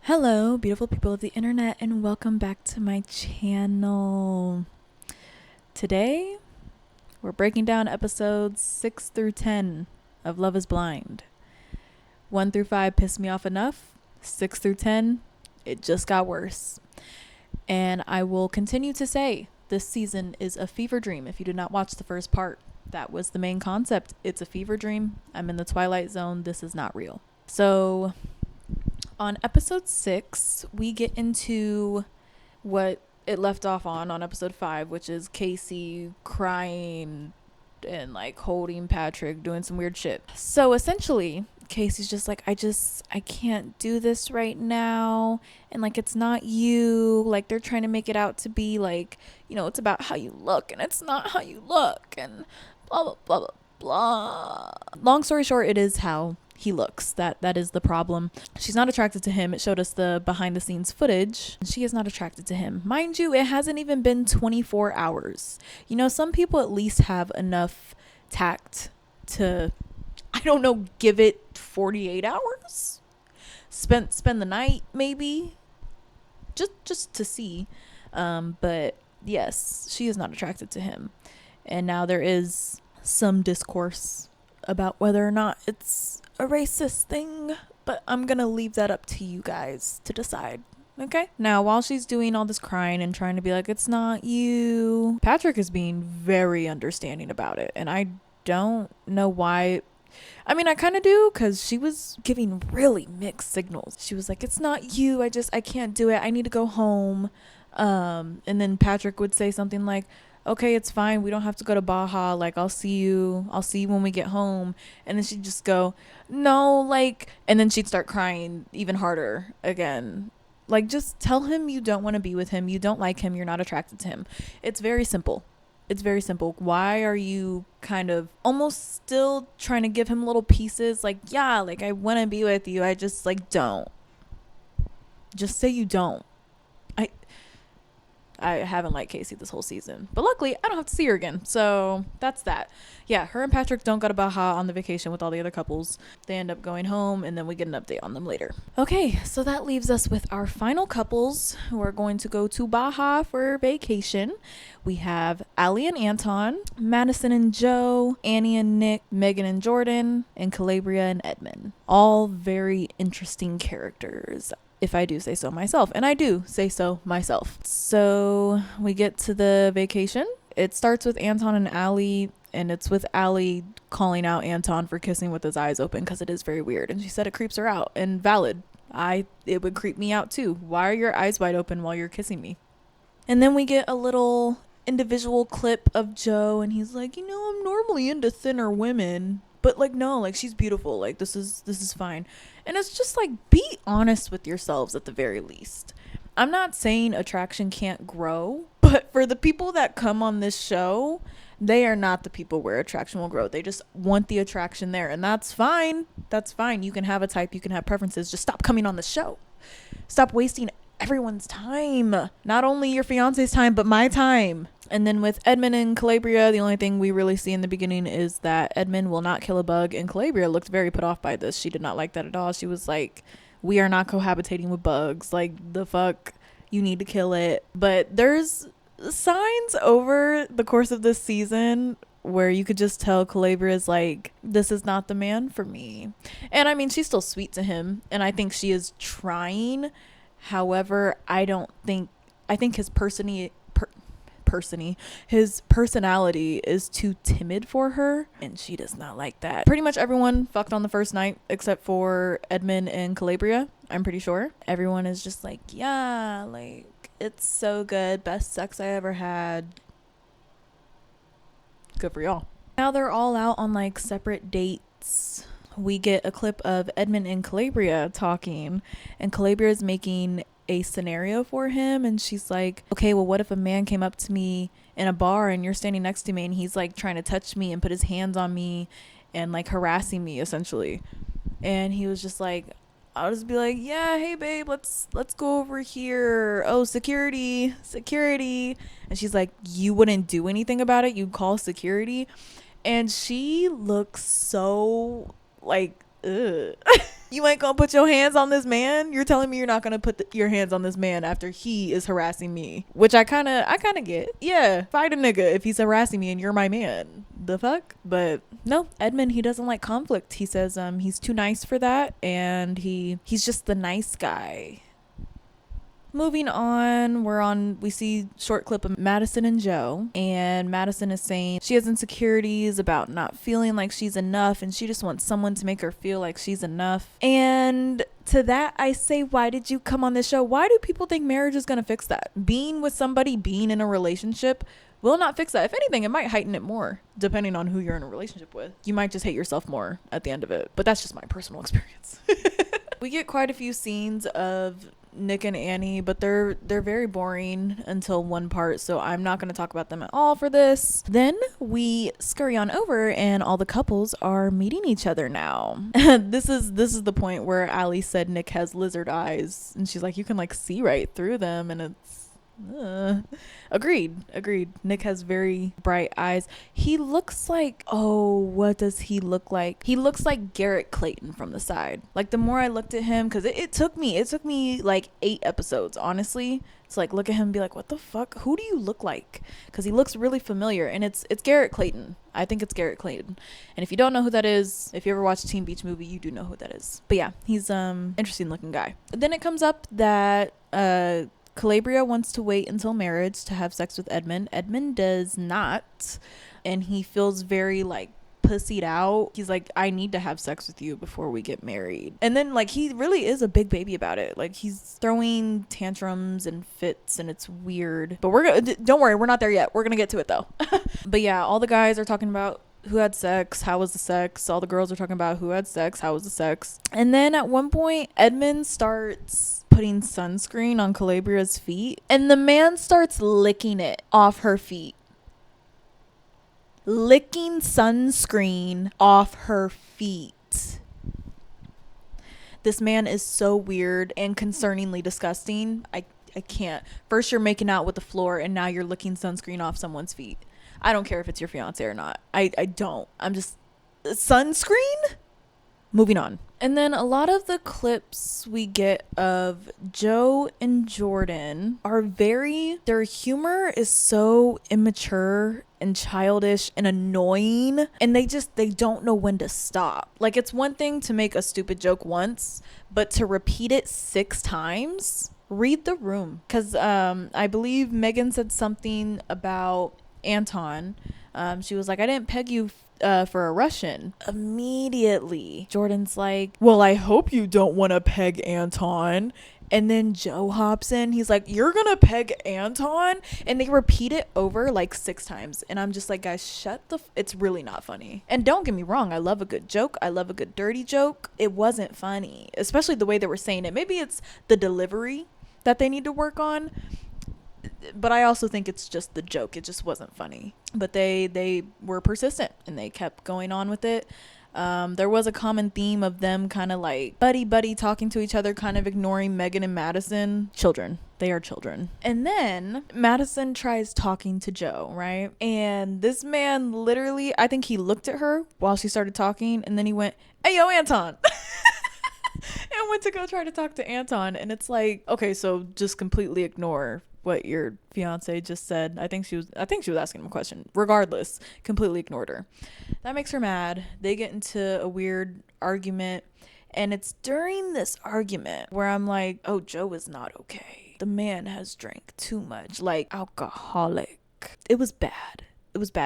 Hello, beautiful people of the internet, and welcome back to my channel. Today, we're breaking down episodes 6 through 10 of Love is Blind. 1 through 5 pissed me off enough. 6 through 10, it just got worse. And I will continue to say this season is a fever dream. If you did not watch the first part, that was the main concept. It's a fever dream. I'm in the Twilight Zone. This is not real. So on episode 6, we get into what it left off on episode 5, which is Casey crying and like holding Patrick, doing some weird shit. So essentially, Casey's just like, I can't do this right now. And like, it's not you. Like, they're trying to make it out to be like, it's about how you look, and it's not how you look, and blah, blah, blah, blah, blah. Long story short, it is how he looks. That is the problem. She's not attracted to him. It showed us the behind the scenes footage. She is not attracted to him. Mind you, it hasn't even been 24 hours. Some people at least have enough tact to, I don't know, give it 48 hours. Spend the night maybe. Just to see. But yes, she is not attracted to him. And now there is some discourse about whether or not it's a racist thing, but I'm gonna leave that up to you guys to decide. Okay? Now, while she's doing all this crying and trying to be like, it's not you, Patrick is being very understanding about it. And I don't know why. I mean, I kind of do, because she was giving really mixed signals. She was like, it's not you. I can't do it. I need to go home. And then Patrick would say something like, okay, it's fine. We don't have to go to Baja. Like, I'll see you when we get home. And then she'd just go, no, like, and then she'd start crying even harder again. Like, just tell him you don't want to be with him. You don't like him. You're not attracted to him. It's very simple. Why are you kind of almost still trying to give him little pieces? Like, yeah, like, I want to be with you. I just, like, don't. Just say you don't. I haven't liked Casey this whole season. But luckily, I don't have to see her again. So that's that. Yeah, her and Patrick don't go to Baja on the vacation with all the other couples. They end up going home, and then we get an update on them later. Okay, so that leaves us with our final couples who are going to go to Baja for vacation. We have Allie and Anton, Madison and Joe, Annie and Nick, Megan and Jordan, and Calabria and Edmund. All very interesting characters, if I do say so myself. And I do say so myself. So we get to the vacation. It starts with Anton and Allie, and it's with Allie calling out Anton for kissing with his eyes open, because it is very weird. And she said it creeps her out, and valid. It would creep me out too. Why are your eyes wide open while you're kissing me? And then we get a little individual clip of Joe, and he's like, I'm normally into thinner women, but like, no, like, she's beautiful. Like, this is fine. And it's just like, be honest with yourselves at the very least. I'm not saying attraction can't grow, but for the people that come on this show, they are not the people where attraction will grow. They just want the attraction there, and that's fine. That's fine. You can have a type, you can have preferences. Just stop coming on the show. Stop wasting everyone's time. Not only your fiance's time, but my time. And then with Edmund and Calabria, the only thing we really see in the beginning is that Edmund will not kill a bug, and Calabria looked very put off by this. She did not like that at all. She was like, we are not cohabitating with bugs. Like, the fuck? You need to kill it. But there's signs over the course of this season where you could just tell Calabria is like, this is not the man for me. And I mean, she's still sweet to him, and I think she is trying. However, I think his his personality is too timid for her, and she does not like that. Pretty much everyone fucked on the first night except for Edmund and Calabria, I'm pretty sure. Everyone is just like, yeah, like, it's so good, best sex I ever had. Good for y'all. Now they're all out on like separate dates. We get a clip of Edmund and Calabria talking, and Calabria is making a scenario for him, and she's like, okay, well, what if a man came up to me in a bar and you're standing next to me, and he's like trying to touch me and put his hands on me and like harassing me essentially. And he was just like, I'll just be like, yeah, hey babe, let's go over here. Oh, security. And she's like, you wouldn't do anything about it? You'd call security? And she looks so like ugh. You ain't gonna put your hands on this man? You're telling me you're not gonna put your hands on this man after he is harassing me? Which I kind of get. Yeah, fight a nigga if he's harassing me and you're my man. The fuck? But no, Edmund, he doesn't like conflict. He says he's too nice for that, and he's just the nice guy. Moving on, we see short clip of Madison and Joe, and Madison is saying she has insecurities about not feeling like she's enough, and she just wants someone to make her feel like she's enough. And to that I say, why did you come on this show? Why do people think marriage is going to fix that? Being with somebody, being in a relationship will not fix that. If anything, it might heighten it more, depending on who you're in a relationship with. You might just hate yourself more at the end of it, but that's just my personal experience. We get quite a few scenes of Nick and Annie, but they're very boring until one part, so I'm not going to talk about them at all for this. Then we scurry on over, and all the couples are meeting each other now. This is the point where Allie said Nick has lizard eyes, and she's like, you can like see right through them, and it's agreed. Nick has very bright eyes. He looks like, what does he look like? He looks like Garrett Clayton from the side. Like, the more I looked at him, because it took me like 8 episodes, honestly, to like look at him and be like, what the fuck, who do you look like? Because he looks really familiar, and it's Garrett Clayton. I think it's Garrett Clayton. And if you don't know who that is, if you ever watched Teen Beach Movie, you do know who that is. But yeah, he's interesting looking guy. Then it comes up that Calabria wants to wait until marriage to have sex with Edmund. Edmund does not, and he feels very like pussied out. He's like, I need to have sex with you before we get married. And then like he really is a big baby about it. Like, he's throwing tantrums and fits, and it's weird. But don't worry, we're not there yet. We're gonna get to it though. But yeah, all the guys are talking about who had sex, how was the sex. All the girls are talking about who had sex, how was the sex. And then at one point, Edmund starts putting sunscreen on Calabria's feet, and the man starts licking it off her feet. Licking sunscreen off her feet. This man is so weird and concerningly disgusting. I can't. First you're making out with the floor, and now you're licking sunscreen off someone's feet. I don't care if it's your fiance or not. I don't. I'm just... Sunscreen? Moving on. And then a lot of the clips we get of Joe and Jordan are their humor is so immature and childish and annoying, and they don't know when to stop. Like, it's one thing to make a stupid joke once, but to repeat it 6 times? Read the room. Because I believe Megan said something about Anton. She was like, I didn't peg you for a Russian. Immediately Jordan's like, well, I hope you don't want to peg Anton. And then Joe hops in. He's like, you're gonna peg Anton? And they repeat it over like 6 times, and I'm just like, guys, it's really not funny. And don't get me wrong, I love a good joke. I love a good dirty joke. It wasn't funny, especially the way they were saying it. Maybe it's the delivery that they need to work on, but I also think it's just the joke. It just wasn't funny. But they were persistent, and they kept going on with it. There was a common theme of them kind of like buddy talking to each other, kind of ignoring Megan and Madison. Children. They are children. And then Madison tries talking to Joe, right? And this man literally, I think he looked at her while she started talking, and then he went, hey, yo, Anton. And went to go try to talk to Anton. And it's like, okay, so just completely ignore what your fiance just said. I think she was asking him a question. Regardless, completely ignored her. That makes her mad. They get into a weird argument, and it's during this argument where I'm like, oh, Joe is not okay. The man has drank too much, like alcoholic. It was bad.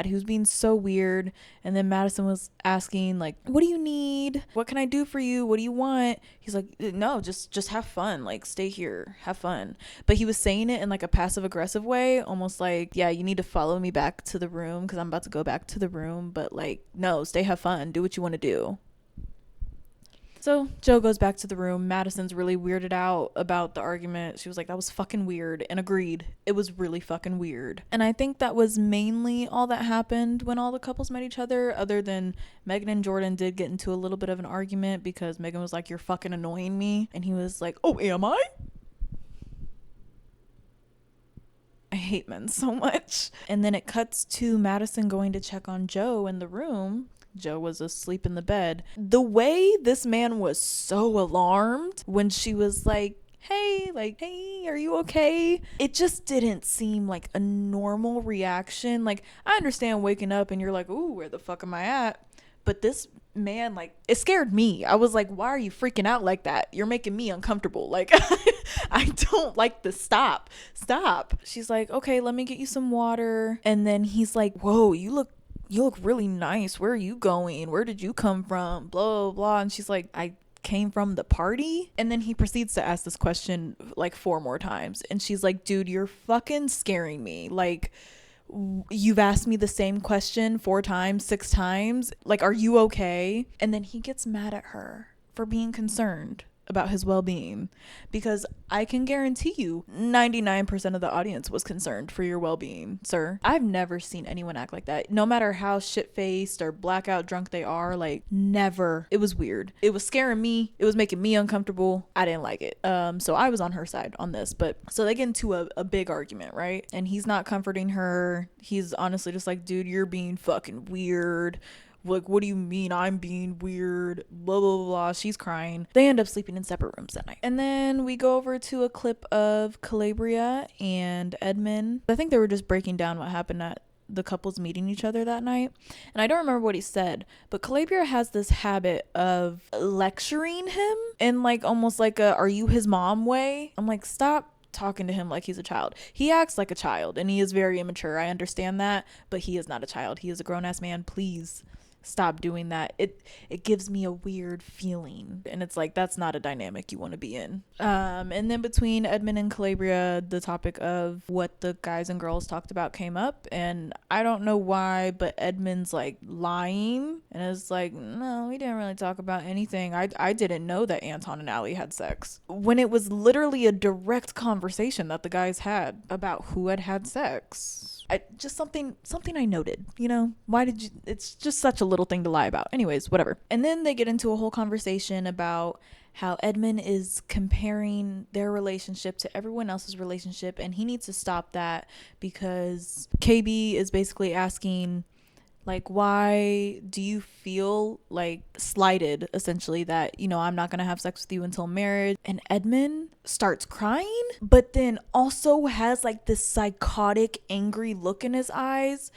He was being so weird. And then Madison was asking, like, what do you need? What can I do for you? What do you want? He's like, no, just have fun. Like, stay here, have fun. But he was saying it in like a passive aggressive way, almost like, yeah, you need to follow me back to the room because I'm about to go back to the room. But like, no, stay, have fun, do what you want to do. So Joe goes back to the room. Madison's really weirded out about the argument. She was like, that was fucking weird, and agreed. It was really fucking weird. And I think that was mainly all that happened when all the couples met each other, other than Megan and Jordan did get into a little bit of an argument because Megan was like, you're fucking annoying me. And he was like, oh, am I? I hate men so much. And then it cuts to Madison going to check on Joe in the room Joe was asleep in the bed. The way this man was so alarmed when she was like, hey, are you okay? It just didn't seem like a normal reaction. Like, I understand waking up and you're like, ooh, where the fuck am I at? But this man, like, it scared me. I was like, why are you freaking out like that? You're making me uncomfortable. Like, I don't like this. Stop. She's like, okay, let me get you some water. And then he's like, whoa, you look really nice. Where are you going? Where did you come from? Blah, blah, blah. And she's like, I came from the party. And then he proceeds to ask this question like 4 more times. And she's like, dude, you're fucking scaring me. Like, you've asked me the same question 4 times, 6 times. Like, are you okay? And then he gets mad at her for being concerned about his well-being, because I can guarantee you 99% of the audience was concerned for your well-being, sir. I've never seen anyone act like that, no matter how shit-faced or blackout drunk they are. Like, never. It was weird. It was scaring me. It was making me uncomfortable. I didn't like it. So I was on her side on this. But so they get into a big argument, right? And he's not comforting her. He's honestly just like, dude, you're being fucking weird. Like, what do you mean I'm being weird? Blah, blah, blah, blah. She's crying. They end up sleeping in separate rooms that night. And then we go over to a clip of Calabria and Edmund. I think they were just breaking down what happened at the couples meeting each other that night. And I don't remember what he said, but Calabria has this habit of lecturing him in like almost like a, are you his mom way? I'm like, stop talking to him like he's a child. He acts like a child and he is very immature. I understand that, but he is not a child. He is a grown-ass man. Please stop doing that. It gives me a weird feeling, and it's like, that's not a dynamic you want to be in. And then between Edmund and Calabria, the topic of what the guys and girls talked about came up, and I don't know why, but Edmund's like lying and is like, no, we didn't really talk about anything. I didn't know that Anton and Allie had sex, when it was literally a direct conversation that the guys had about who had sex. Just something I noted, you know. Why did you, it's just such a little thing to lie about. Anyways, whatever. And then they get into a whole conversation about how Edmund is comparing their relationship to everyone else's relationship, and he needs to stop that, because KB is basically asking, like, why do you feel like slighted, essentially, that, you know, I'm not gonna have sex with you until marriage? And Edmund starts crying, but then also has like this psychotic, angry look in his eyes.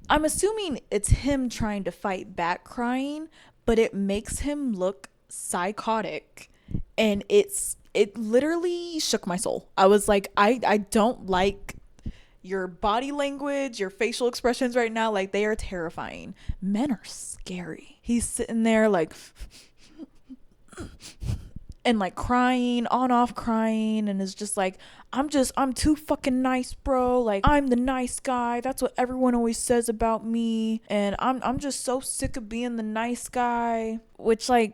I'm assuming it's him trying to fight back crying, but it makes him look psychotic, and it literally shook my soul. I was like, I don't like your body language, your facial expressions right now. Like, they are terrifying. Men are scary. He's sitting there like and like crying, on off crying, and is just like, I'm too fucking nice, bro. Like, I'm the nice guy. That's what everyone always says about me, and I'm just so sick of being the nice guy. Which, like,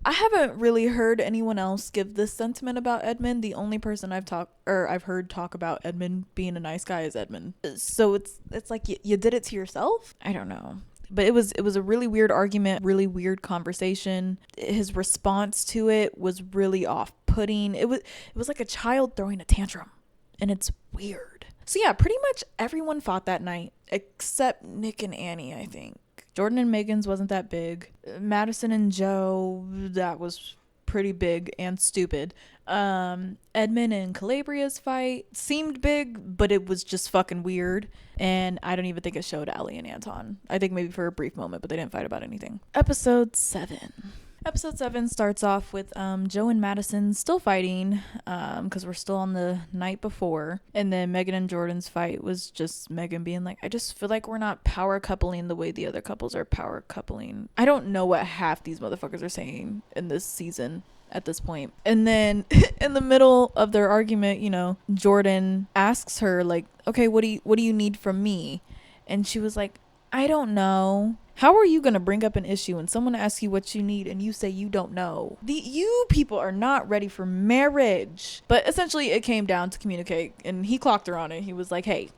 I haven't really heard anyone else give this sentiment about Edmund. The only person I've heard talk about Edmund being a nice guy is Edmund. So it's like you did it to yourself. I don't know. But it was a really weird argument, really weird conversation. His response to it was really off-putting. It was like a child throwing a tantrum, and it's weird. So yeah, pretty much everyone fought that night except Nick and Annie, I think. Jordan and Megan's wasn't that big. Madison and Joe, that was pretty big and stupid. Edmund and Calabria's fight seemed big, but it was just fucking weird. And I don't even think it showed Allie and Anton. I think maybe for a brief moment, but they didn't fight about anything. Episode 7. Episode 7 starts off with Joe and Madison still fighting, because we're still on the night before. And then Megan and Jordan's fight was just Megan being like, I just feel like we're not power coupling the way the other couples are power coupling. I don't know what half these motherfuckers are saying in this season at this point. And then in the middle of their argument, you know, Jordan asks her, like, okay, what do you need from me? And she was like, I don't know. How are you going to bring up an issue when someone asks you what you need and you say you don't know? You people are not ready for marriage. But essentially it came down to communicate, and he clocked her on it. He was like, hey,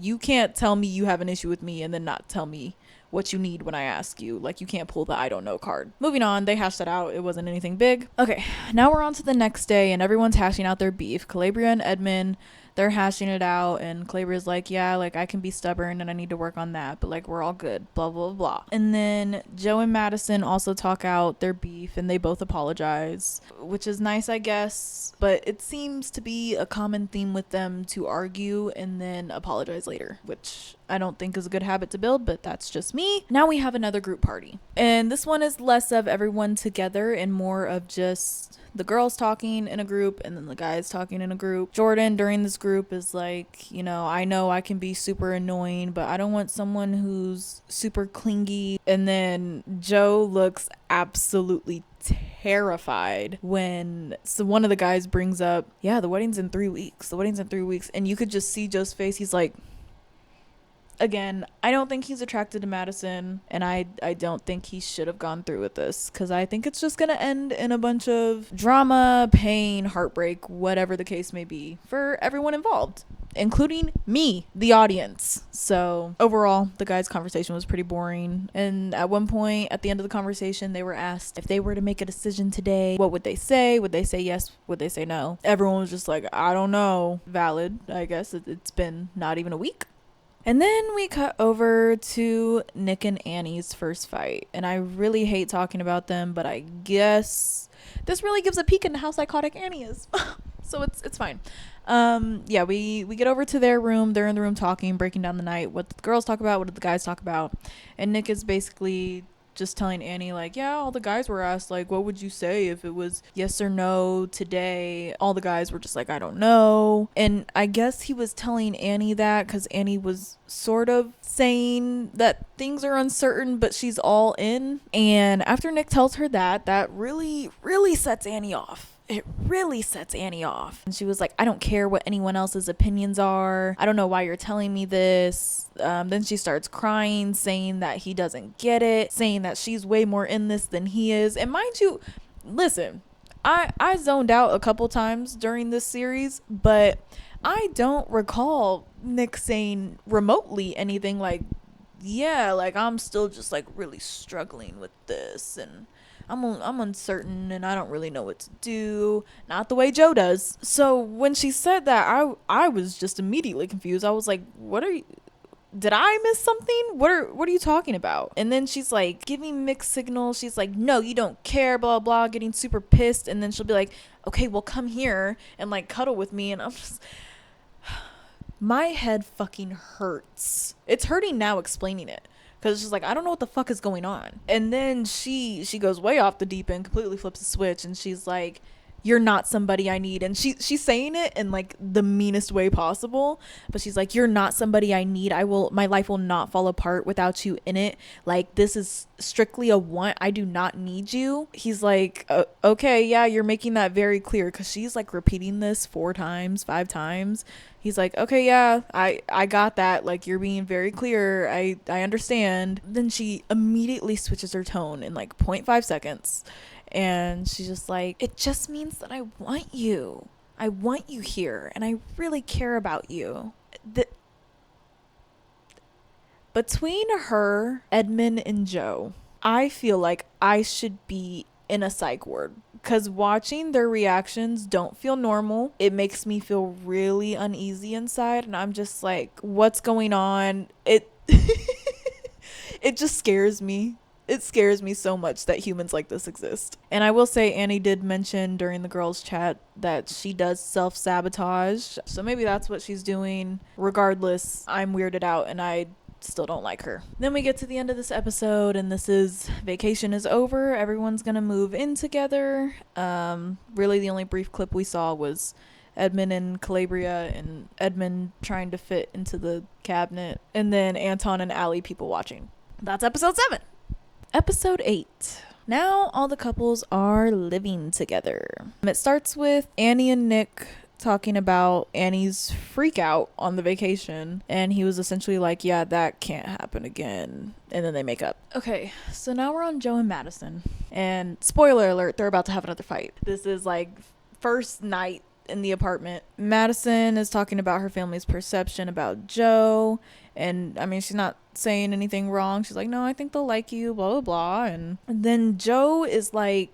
you can't tell me you have an issue with me and then not tell me what you need when I ask you. Like, you can't pull the I don't know card. Moving on, they hashed that out. It wasn't anything big. Okay, now we're on to the next day, and everyone's hashing out their beef. Calabria and Edmund, they're hashing it out, and Calabria's like, yeah, like I can be stubborn and I need to work on that, but like we're all good, blah blah blah. And then Joe and Madison also talk out their beef, and they both apologize, which is nice, I guess, but it seems to be a common theme with them to argue and then apologize later, which I don't think is a good habit to build, but that's just me. Now we have another group party, and this one is less of everyone together and more of just the girls talking in a group and then the guys talking in a group. Jordan during this group is like, you know I can be super annoying, but I don't want someone who's super clingy. And then Joe looks absolutely terrified when one of the guys brings up, yeah, the wedding's in 3 weeks, and you could just see Joe's face. He's like, again, I don't think he's attracted to Madison, and I don't think he should have gone through with this, because I think it's just going to end in a bunch of drama, pain, heartbreak, whatever the case may be, for everyone involved, including me, the audience. So overall, the guys' conversation was pretty boring, and at one point at the end of the conversation, they were asked if they were to make a decision today, what would they say? Would they say yes? Would they say no? Everyone was just like, I don't know. Valid, I guess. It's been not even a week. And then we cut over to Nick and Annie's first fight. And I really hate talking about them, but I guess this really gives a peek into how psychotic Annie is. So it's fine. Yeah, we get over to their room. They're in the room talking, breaking down the night. What did the girls talk about? What did the guys talk about? And Nick is basically just telling Annie, like, yeah, all the guys were asked, like, what would you say if it was yes or no today? All the guys were just like, I don't know. And I guess he was telling Annie that because Annie was sort of saying that things are uncertain, but she's all in. And after Nick tells her that really, really sets Annie off. It really sets Annie off. And she was like, I don't care what anyone else's opinions are. I don't know why you're telling me this. Then she starts crying, saying that he doesn't get it, saying that she's way more in this than he is. And mind you, listen, I zoned out a couple times during this series, but I don't recall Nick saying remotely anything like, yeah, like I'm still just like really struggling with this, and I'm uncertain, and I don't really know what to do. Not the way Joe does. So when she said that, I was just immediately confused. I was like, what are you... Did I miss something? What are you talking about? And then she's like giving mixed signals. She's like, no, you don't care, blah, blah, getting super pissed. And then she'll be like, okay, well, come here and like cuddle with me. And I'm just... My head fucking hurts. It's hurting now explaining it. Because she's like, I don't know what the fuck is going on. And then she goes way off the deep end, completely flips the switch. And she's like, you're not somebody I need. And she's saying it in like the meanest way possible. But she's like, you're not somebody I need. My life will not fall apart without you in it. Like, this is strictly a want. I do not need you. He's like, okay, yeah, you're making that very clear. Because she's like repeating this 4 times, 5 times. He's like, okay, yeah, I got that. Like, you're being very clear. I understand. Then she immediately switches her tone in like 0.5 seconds. And she's just like, it just means that I want you. I want you here. And I really care about you. Between her, Edmund, and Joe, I feel like I should be in a psych ward. Because watching their reactions don't feel normal. It makes me feel really uneasy inside. And I'm just like, what's going on? It just scares me. It scares me so much that humans like this exist. And I will say, Annie did mention during the girls' chat that she does self-sabotage. So maybe that's what she's doing. Regardless, I'm weirded out and I still don't like her. Then we get to the end of this episode, and this is vacation is over. Everyone's gonna move in together. Really the only brief clip we saw was Edmund and Calabria, and Edmund trying to fit into the cabinet, and then Anton and Allie people watching. That's episode 7. Episode 8. Now all the couples are living together. It starts with Annie and Nick talking about Annie's freak out on the vacation, and he was essentially like, yeah, that can't happen again, and then they make up. Okay, so now we're on Joe and Madison, and spoiler alert, they're about to have another fight. This is like first night in the apartment. Madison is talking about her family's perception about Joe, and I mean, she's not saying anything wrong. She's like, no, I think they'll like you, blah blah blah. And then Joe is like,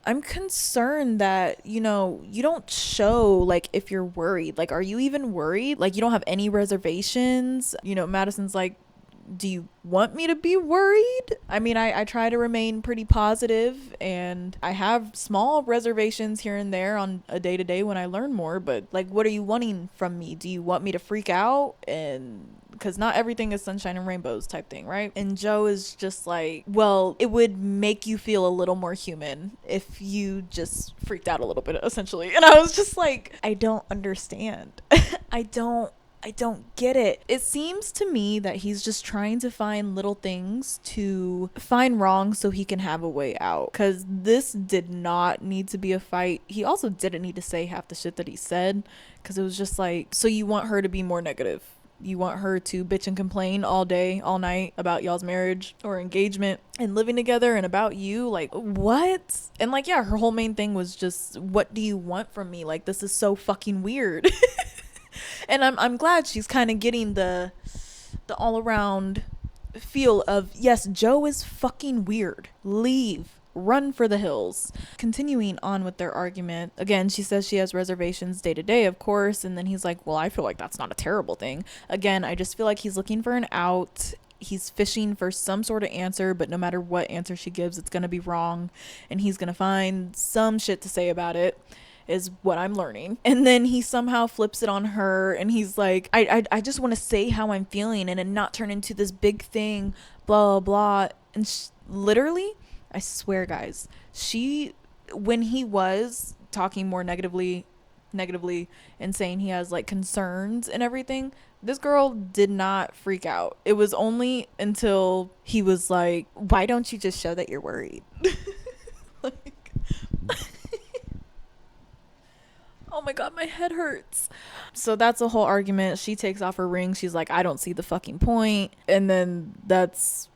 I'm concerned that, you know, you don't show like if you're worried. Like, are you even worried? Like, you don't have any reservations. You know, Madison's like, do you want me to be worried? I mean, I try to remain pretty positive, and I have small reservations here and there on a day to day when I learn more, but like, what are you wanting from me? Do you want me to freak out? And because not everything is sunshine and rainbows type thing, right? And Joe is just like, well, it would make you feel a little more human if you just freaked out a little bit, essentially. And I was just like, I don't understand. I don't get it. It seems to me that he's just trying to find little things to find wrong so he can have a way out. Because this did not need to be a fight. He also didn't need to say half the shit that he said. Because it was just like, so you want her to be more negative. You want her to bitch and complain all day, all night about y'all's marriage or engagement and living together and about you. Like, what? And like, yeah, her whole main thing was just, what do you want from me? Like, this is so fucking weird. And I'm glad she's kind of getting the all around feel of, yes, Joe is fucking weird. Leave. Run for the hills. Continuing on with their argument, again, she says she has reservations day to day, of course, and then he's like, well, I feel like that's not a terrible thing. Again, I just feel like he's looking for an out. He's fishing for some sort of answer, but no matter what answer she gives, it's gonna be wrong, and he's gonna find some shit to say about it, is what I'm learning. And then he somehow flips it on her, and he's like, I just want to say how I'm feeling and not turn into this big thing, blah, blah, blah. And literally, I swear, guys, when he was talking more negatively and saying he has like concerns and everything, this girl did not freak out. It was only until he was like, why don't you just show that you're worried? Like, oh my god, my head hurts. So that's a whole argument. She takes off her ring. She's like, I don't see the fucking point. And then that's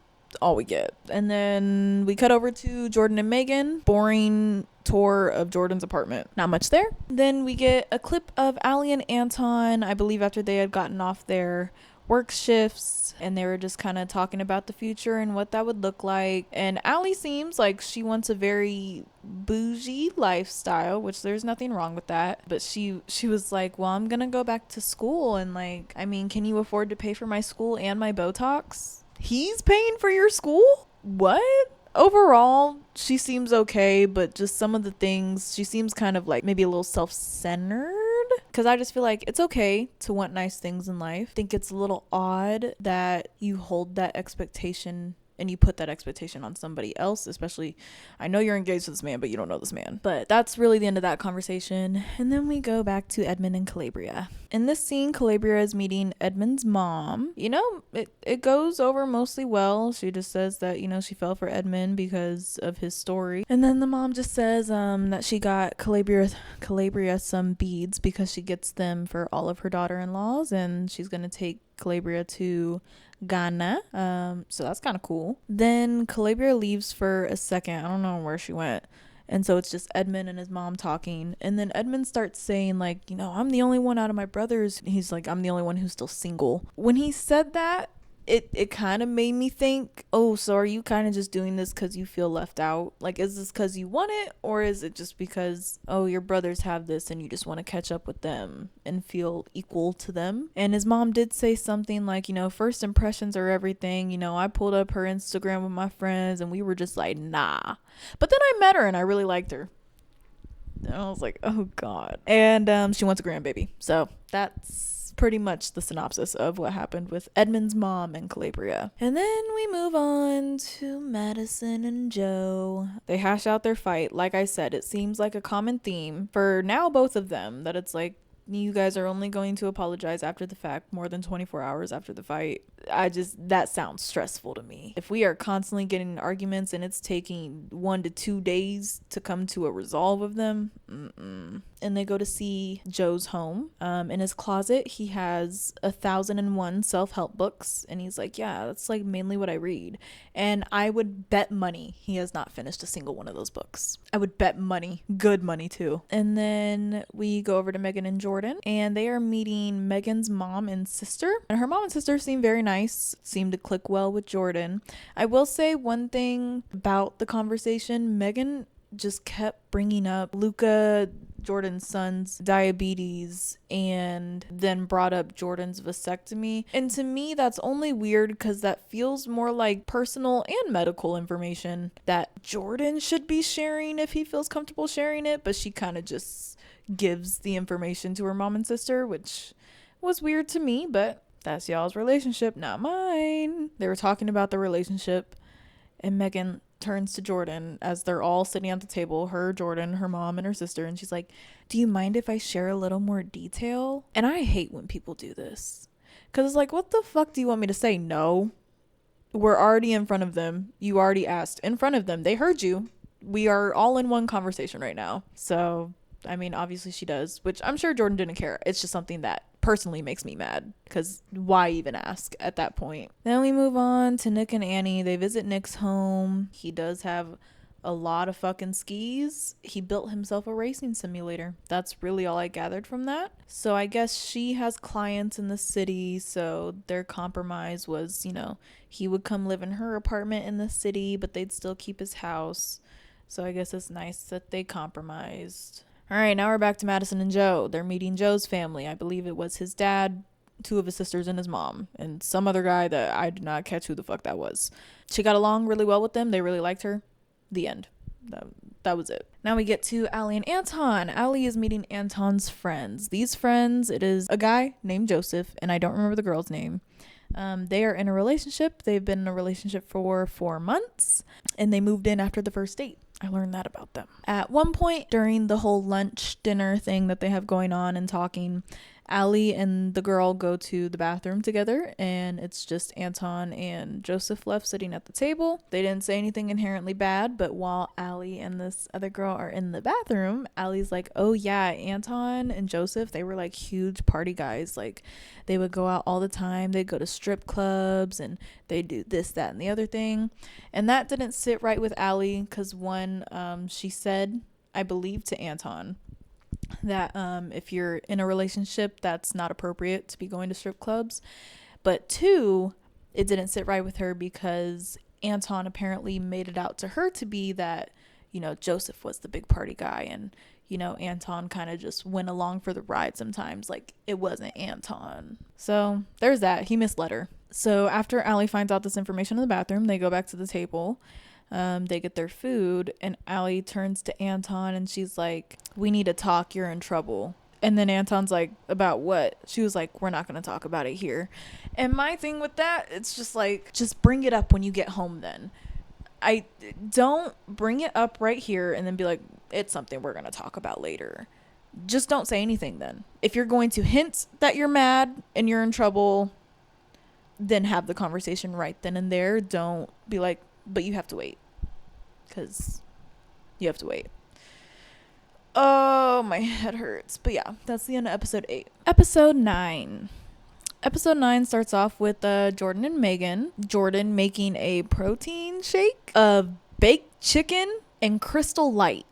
all we get. And then we cut over to Jordan and Megan. Boring tour of Jordan's apartment. Not much there. Then we get a clip of Allie and Anton, I believe after they had gotten off their work shifts, and they were just kind of talking about the future and what that would look like. And Allie seems like she wants a very bougie lifestyle, which there's nothing wrong with that, but she was like, well, I'm gonna go back to school, and like, I mean, can you afford to pay for my school and my Botox? He's paying for your school? What? Overall, she seems okay, but just some of the things, she seems kind of like maybe a little self-centered. Because I just feel like it's okay to want nice things in life. I think it's a little odd that you hold that expectation and you put that expectation on somebody else, especially, I know you're engaged to this man, but you don't know this man. But that's really the end of that conversation. And then we go back to Edmund and Calabria. In this scene, Calabria is meeting Edmund's mom. You know, it goes over mostly well. She just says that, you know, she fell for Edmund because of his story. And then the mom just says that she got Calabria some beads because she gets them for all of her daughter-in-laws, and she's going to take Calabria to Ghana. So that's kind of cool. Then Calabria leaves for a second. I don't know where she went. And so it's just Edmund and his mom talking. And then Edmund starts saying, like, you know, I'm the only one out of my brothers. He's like, I'm the only one who's still single. When he said that, it kind of made me think, oh, so are you kind of just doing this because you feel left out? Like, is this because you want it? Or is it just because, oh, your brothers have this and you just want to catch up with them and feel equal to them? And his mom did say something like, you know, first impressions are everything. You know, I pulled up her Instagram with my friends and we were just like, nah. But then I met her and I really liked her. And I was like, oh, God. And she wants a grandbaby. So that's pretty much the synopsis of what happened with Edmund's mom and Calabria. And then we move on to Madison and Joe. They hash out their fight. Like I said, it seems like a common theme for now both of them, that it's like, you guys are only going to apologize after the fact, more than 24 hours after the fight. That sounds stressful to me. If we are constantly getting in arguments and it's taking 1 to 2 days to come to a resolve of them, And they go to see Joe's home. In his closet, he has 1,001 self-help books. And he's like, yeah, that's like mainly what I read. And I would bet money he has not finished a single one of those books. I would bet money. Good money, too. And then we go over to Megan and Jordan. And they are meeting Megan's mom and sister. And her mom and sister seem very nice. Seem to click well with Jordan. I will say one thing about the conversation. Megan just kept bringing up Luca, Jordan's son's diabetes, and then brought up Jordan's vasectomy. And to me, that's only weird because that feels more like personal and medical information that Jordan should be sharing if he feels comfortable sharing it, but she kind of just gives the information to her mom and sister, which was weird to me, but that's y'all's relationship, not mine. They were talking about the relationship, and Megan turns to Jordan as they're all sitting at the table, her, Jordan, her mom, and her sister, and she's like, do you mind if I share a little more detail? And I hate when people do this, because it's like, what the fuck do you want me to say? No. We're already in front of them. You already asked in front of them. They heard you. We are all in one conversation right now. So, I mean, obviously she does, which I'm sure Jordan didn't care. It's just something that personally makes me mad, because why even ask at that point? Then we move on to Nick and Annie. They visit Nick's home. He does have a lot of fucking skis. He built himself a racing simulator. That's really all I gathered from that. So I guess she has clients in the city, so their compromise was, he would come live in her apartment in the city, but they'd still keep his house. So I guess it's nice that they compromised. All right, now we're back to Madison and Joe. They're meeting Joe's family. I believe it was his dad, 2 of his sisters, and his mom, and some other guy that I did not catch who the fuck that was. She got along really well with them. They really liked her. The end. That was it. Now we get to Allie and Anton. Allie is meeting Anton's friends. These friends, it is a guy named Joseph, and I don't remember the girl's name. They are in a relationship. They've been in a relationship for 4 months, and they moved in after the first date. I learned that about them. At one point during the whole lunch dinner thing that they have going on and talking, Allie and the girl go to the bathroom together, and it's just Anton and Joseph left sitting at the table. They didn't say anything inherently bad, but while Allie and this other girl are in the bathroom, Allie's like, oh yeah, Anton and Joseph, they were like huge party guys. Like, they would go out all the time. They'd go to strip clubs, and they do this, that, and the other thing. And that didn't sit right with Allie, because one, she said, I believe, to Anton, that if you're in a relationship, that's not appropriate to be going to strip clubs. But 2, it didn't sit right with her because Anton apparently made it out to her to be that, Joseph was the big party guy, and Anton kind of just went along for the ride sometimes. Like, it wasn't Anton. So there's that. He misled her. So after Allie finds out this information in the bathroom, they go back to the table. They get their food, and Allie turns to Anton and she's like, we need to talk, you're in trouble. And then Anton's like, about what? She was like, we're not going to talk about it here. And my thing with that, it's just like, just bring it up when you get home then. I don't bring it up right here and then be like, it's something we're going to talk about later. Just don't say anything then. If you're going to hint that you're mad and you're in trouble, then have the conversation right then and there. Don't be like, but you have to wait, because you have to wait. Oh, my head hurts. But yeah, that's the end of episode 8. Episode 9. Episode 9 starts off with Jordan and Megan. Jordan making a protein shake of baked chicken and Crystal Light.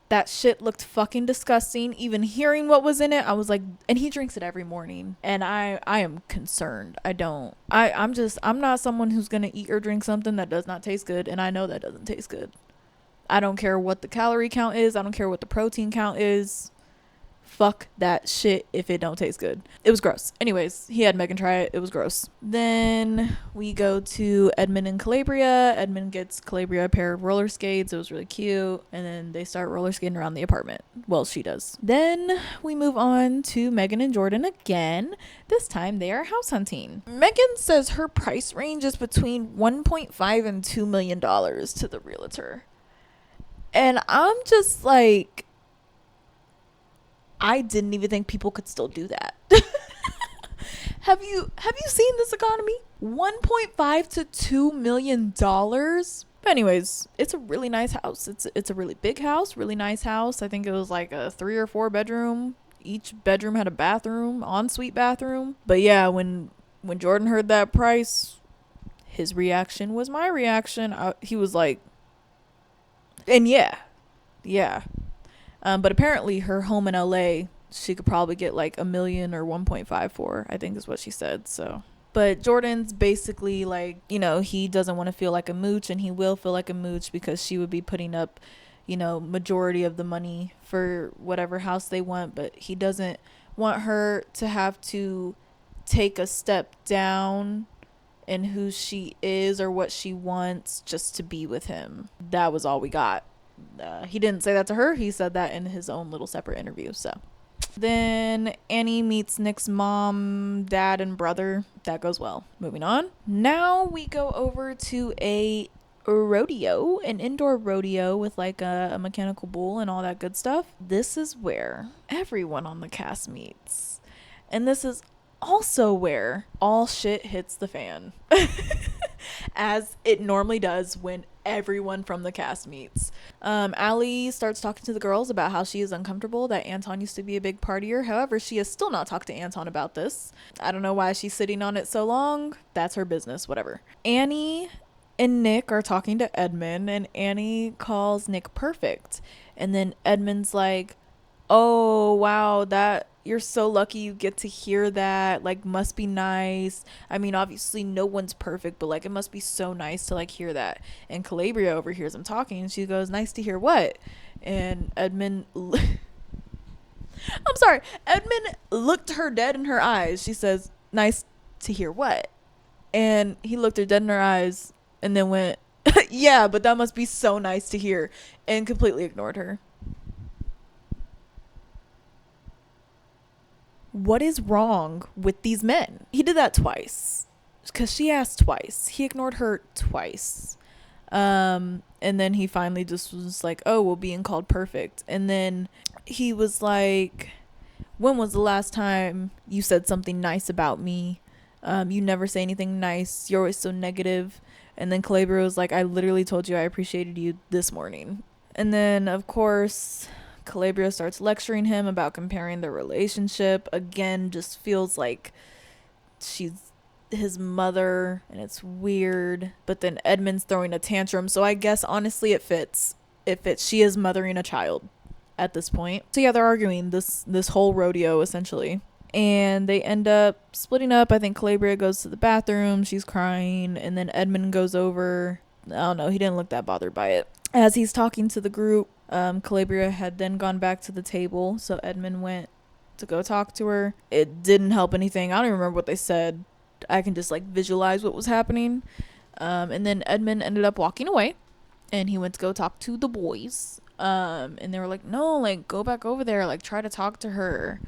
That shit looked fucking disgusting. Even hearing what was in it, I was like, and he drinks it every morning. And I am concerned. I'm not someone who's going to eat or drink something that does not taste good. And I know that doesn't taste good. I don't care what the calorie count is. I don't care what the protein count is. Fuck that shit if it don't taste good. It was gross. Anyways, he had Megan try it. It was gross. Then we go to Edmund and Calabria. Edmund gets Calabria a pair of roller skates. It was really cute. And then they start roller skating around the apartment. Well, she does. Then we move on to Megan and Jordan again. This time they are house hunting. Megan says her price range is between $1.5 and $2 million to the realtor. And I'm just like, I didn't even think people could still do that. Have you seen this economy? $1.5 to $2 million. But anyways, it's a really nice house. It's a really big house, really nice house. I think it was like a 3 or 4 bedroom. Each bedroom had a bathroom, ensuite bathroom. But yeah, when Jordan heard that price, his reaction was my reaction. He was like, and yeah. But apparently her home in LA, she could probably get like $1 million or 1.5 for, I think is what she said. So But Jordan's basically like, you know, he doesn't want to feel like a mooch, and he will feel like a mooch because she would be putting up, you know, majority of the money for whatever house they want, but he doesn't want her to have to take a step down in who she is or what she wants just to be with him. That was all we got. He didn't say that to her. He said that in his own little separate interview. So then Annie meets Nick's mom, dad, and brother. That goes well. Moving on. Now we go over to a rodeo, an indoor rodeo with like a mechanical bull and all that good stuff. This is where everyone on the cast meets. And this is also where all shit hits the fan. As it normally does when everyone from the cast meets. Allie starts talking to the girls about how she is uncomfortable that Anton used to be a big partier. However, she has still not talked to Anton about this. I don't know why she's sitting on it so long. That's her business, whatever. Annie and Nick are talking to Edmund, and Annie calls Nick perfect. And then Edmund's like, oh, wow, that you're so lucky you get to hear that. Like, must be nice. I mean, obviously no one's perfect, but like it must be so nice to like hear that. And Calabria overhears him talking, and she goes, nice to hear what? And Edmund I'm sorry, Edmund looked her dead in her eyes. She says, nice to hear what? And he looked her dead in her eyes and then went, yeah, but that must be so nice to hear, and completely ignored her. What is wrong with these men? He did that twice because she asked twice. He ignored her twice. And then he finally just was like, oh, well, being called perfect. And then he was like, when was the last time you said something nice about me? You never say anything nice. You're always so negative. And then Calabria was like, I literally told you I appreciated you this morning. And then, of course, Calabria starts lecturing him about comparing their relationship. Again, just feels like she's his mother, and it's weird. But then Edmund's throwing a tantrum, so I guess honestly it fits. She is mothering a child at this point. So yeah, they're arguing this whole rodeo essentially. And they end up splitting up. I think Calabria goes to the bathroom. She's crying. And then Edmund goes over. I don't know. He didn't look that bothered by it. As he's talking to the group, Calabria had then gone back to the table. So Edmund went to go talk to her. It didn't help anything. I don't even remember what they said. I can just like visualize what was happening. And then Edmund ended up walking away. And he went to go talk to the boys. And they were like, no, like go back over there. Like try to talk to her.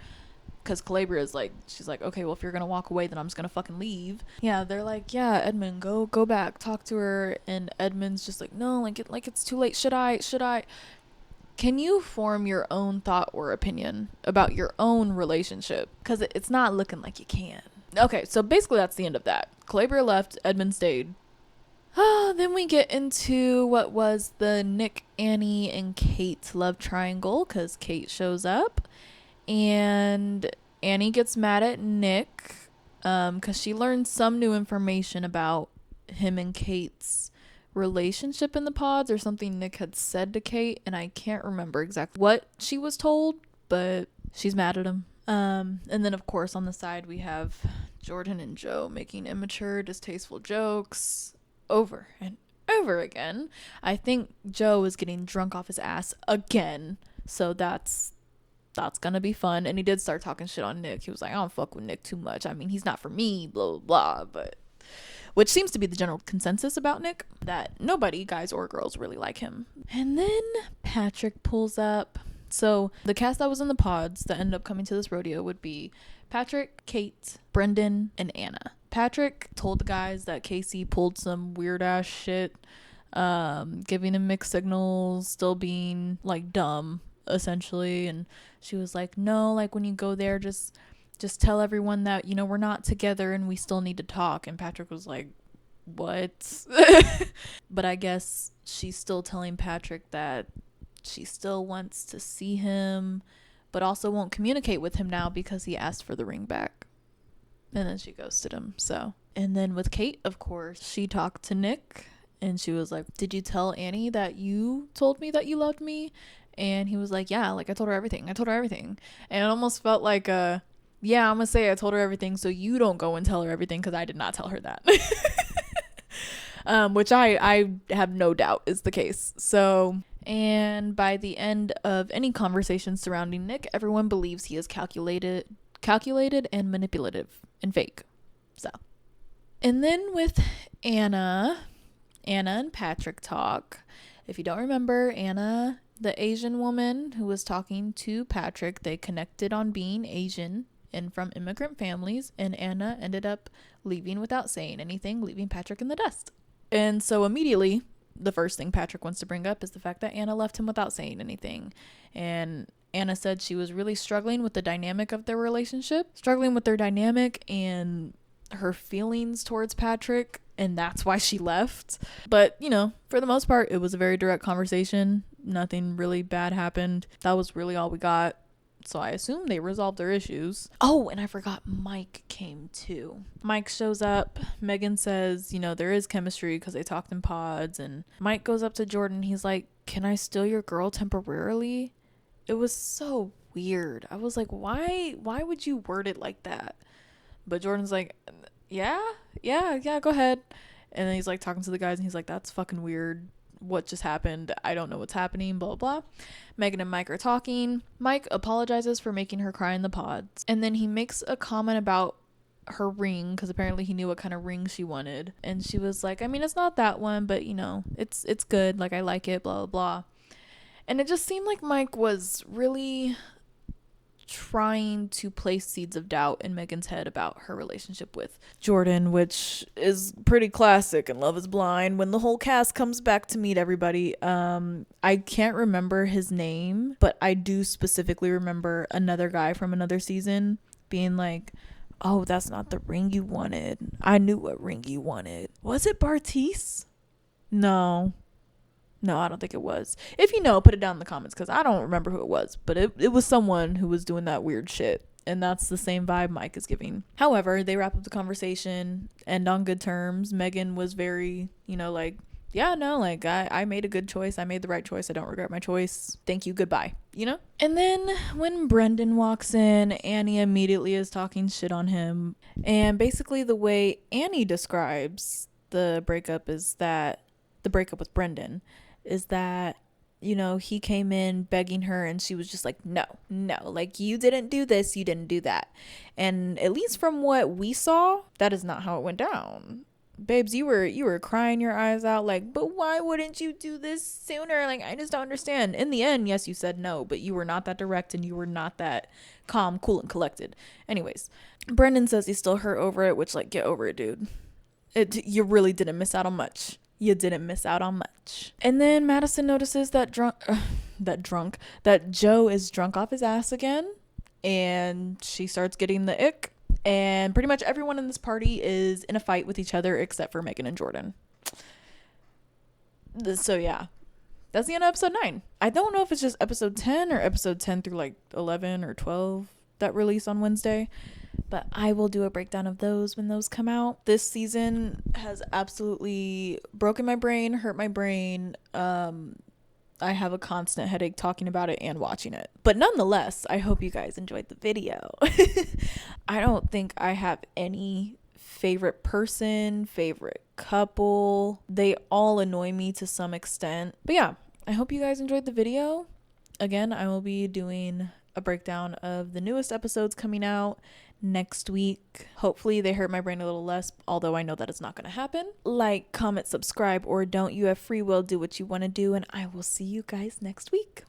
Because Calabria is like, she's like, okay, well, if you're going to walk away, then I'm just going to fucking leave. Yeah, they're like, yeah, Edmund, go back, talk to her. And Edmund's just like, no, like it's too late. Should I? Can you form your own thought or opinion about your own relationship? Because it's not looking like you can. Okay, so basically that's the end of that. Calabria left, Edmund stayed. Then we get into what was the Nick, Annie, and Kate love triangle, because Kate shows up. And Annie gets mad at Nick because she learned some new information about him and Kate's relationship in the pods, or something Nick had said to Kate, and I can't remember exactly what she was told, but she's mad at him. And then of course on the side we have Jordan and Joe making immature, distasteful jokes over and over again. I think Joe is getting drunk off his ass again, so that's gonna be fun. And he did start talking shit on Nick. He was like, I don't fuck with Nick too much. I mean, he's not for me, blah, blah, blah. But which seems to be the general consensus about Nick, that nobody, guys or girls, really like him. And then Patrick pulls up. So the cast that was in the pods that ended up coming to this rodeo would be Patrick, Kate, Brendan, and Anna. Patrick told the guys that Casey pulled some weird ass shit, giving him mixed signals, still being like dumb essentially. And she was like, no, like when you go there, just tell everyone that, you know, we're not together and we still need to talk. And Patrick was like, what? But I guess she's still telling Patrick that she still wants to see him, but also won't communicate with him now because he asked for the ring back. And then she ghosted him. So, and then with Kate, of course, she talked to Nick and she was like, did you tell Annie that you told me that you loved me? And he was like, yeah, like I told her everything. And it almost felt like Yeah, I'm gonna say I told her everything, so you don't go and tell her everything, because I did not tell her that. Which I have no doubt is the case. So, and by the end of any conversation surrounding Nick, everyone believes he is calculated and manipulative and fake. So, and then with Anna and Patrick talk. If you don't remember, Anna, the Asian woman who was talking to Patrick, they connected on being Asian and from immigrant families, and Anna ended up leaving without saying anything, leaving Patrick in the dust. And so immediately, the first thing Patrick wants to bring up is the fact that Anna left him without saying anything. And Anna said she was really struggling with the dynamic of their relationship, and her feelings towards Patrick, and that's why she left. But, you know, for the most part, it was a very direct conversation. Nothing really bad happened. That was really all we got. So I assume they resolved their issues. Oh, and I forgot Mike came too. Mike shows up. Megan says, you know, there is chemistry because they talked in pods. And Mike goes up to Jordan. He's like, can I steal your girl temporarily? It was so weird. I was like, why would you word it like that? But Jordan's like, yeah, go ahead. And then he's like talking to the guys and he's like, that's fucking weird. What just happened? I don't know what's happening, blah, blah, blah. Megan and Mike are talking. Mike apologizes for making her cry in the pods. And then he makes a comment about her ring, because apparently he knew what kind of ring she wanted. And she was like, I mean, it's not that one, but you know, it's good. Like, I like it, blah, blah, blah. And it just seemed like Mike was really trying to place seeds of doubt in Megan's head about her relationship with Jordan, which is pretty classic in Love is Blind when the whole cast comes back to meet everybody. I can't remember his name, but I do specifically remember another guy from another season being like, oh, that's not the ring you wanted. I knew what ring you wanted. Was it Bartice? No, I don't think it was. If you know, put it down in the comments, because I don't remember who it was. But it was someone who was doing that weird shit. And that's the same vibe Mike is giving. However, they wrap up the conversation, end on good terms. Megan was very, you know, like, yeah, no, like, I made a good choice. I made the right choice. I don't regret my choice. Thank you. Goodbye. You know? And then when Brendan walks in, Annie immediately is talking shit on him. And basically the way Annie describes the breakup with Brendan is that, you know, he came in begging her and she was just like, no, like, you didn't do this, you didn't do that. And at least from what we saw, that is not how it went down. Babes, you were crying your eyes out like, but why wouldn't you do this sooner? Like, I just don't understand. In the end, yes, you said no, but you were not that direct and you were not that calm, cool, and collected. Anyways, Brendan says he's still hurt over it, which, like, get over it, dude. You really didn't miss out on much. You didn't miss out on much. And then Madison notices that Joe is drunk off his ass again, and she starts getting the ick. And pretty much everyone in this party is in a fight with each other except for Megan and Jordan. So yeah, that's the end of episode 9. I don't know if it's just episode 10 or episode 10 through like 11 or 12 that release on Wednesday. But I will do a breakdown of those when those come out. This season has absolutely broken my brain, hurt my brain. I have a constant headache talking about it and watching it. But nonetheless, I hope you guys enjoyed the video. I don't think I have any favorite person, favorite couple. They all annoy me to some extent. But yeah, I hope you guys enjoyed the video. Again, I will be doing a breakdown of the newest episodes coming out next week. Hopefully they hurt my brain a little less, although I know that it's not going to happen. Like, comment, subscribe, or don't. You have free will. Do what you want to do, and I will see you guys next week.